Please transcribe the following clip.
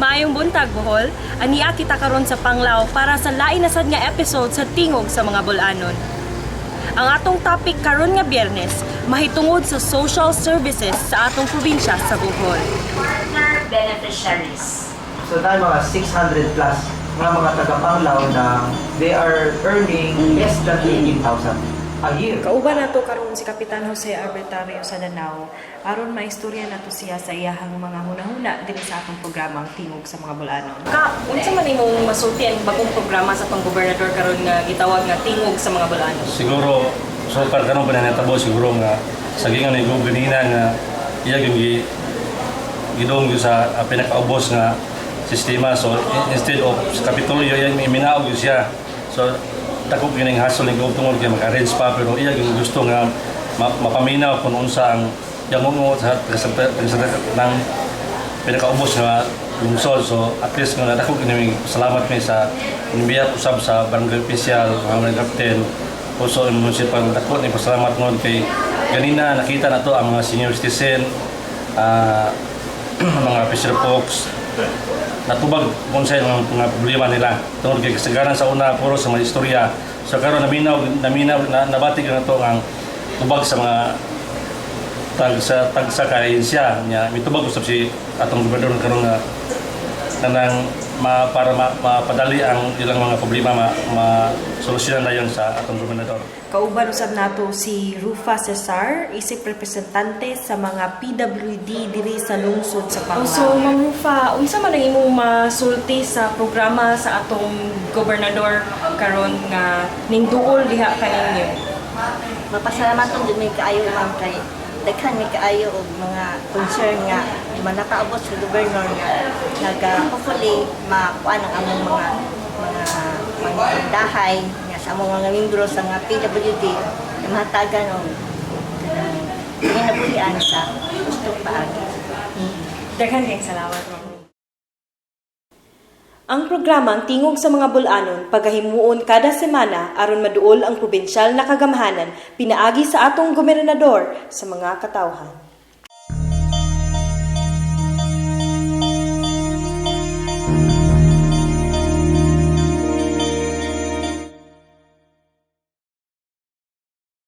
Maayong buntag, Bohol. Ania kita karon sa Panglao para sa lain na sad nga episode sa Tingog sa mga Bulanon. Ang atong topic karon nga Biyernes mahitungod sa social services sa atong probinsya sa Bohol. Partner beneficiaries. So dahil mga 600 plus mga taga-Panglao na they are earning less than 18,000 a year. Kauban nato karon si Kapitan Jose Albertario sa Danao aron maistorya nato siya sa iyahang mga hunahuna dinhi sa atong programang Tingog sa mga Bulanon. Unsa man imong masulti ang bagong programa sa panggobernador karon nga gitawag nga Tingog sa mga Bulanon? Siguro, so para kanong pananatabo siguro nga sagingan ni ganina nga iya yung gidong sa pinakaubos nga sistema. So instead of sa Kapitolyo iya minaog siya. So takop gining hasol ni tungod kay mag-arrange pa pero iya yung gusto nga mapaminaw kung unsa ang yangungo sa ng pinakaubos nga lungsod. So at least nga dako kini salamat mi sa inibiyat usab sa barangay official, mga captain, also ang municipal. Dako ni pasalamat ngon kay ganina nakita nato ang mga senior citizen, mga officer folks natubag kung sa mga problema nila tungod kay kasagaran sa una puro sa mga istorya. So karon naminaw nabatik na to ang tubag sa mga tagsa kahensya niya mitubag usab si atong gobernador karon nga nanang para mapadali ang ilang mga problema solusyonan dayon sa atong gobernador. Kauban usab nato si Rufa Cesar, isip representante sa mga PWD diri sa lungsod sa Panglao. So, Ma'am Rufa, unsa man ang imong masulti sa programa sa atong gobernador karon nga ning duol diha kaninyo? Mapasalamat jud mi kaayo ma'am kay daghan mi kaayo og mga concern nga manakaabot sa gobernador nga hopefully makuan ang among mga dahay nga sa among mga membro sa mga PWD na mahatagan og ginabuhian sa gusto paagi. Daghan kayong salamat, Ma'am. Ang programang Tingog sa mga Bulanon pagahimuon kada semana aron maduol ang probinsyal na kagamhanan pinaagi sa atong gobernador sa mga katawhan.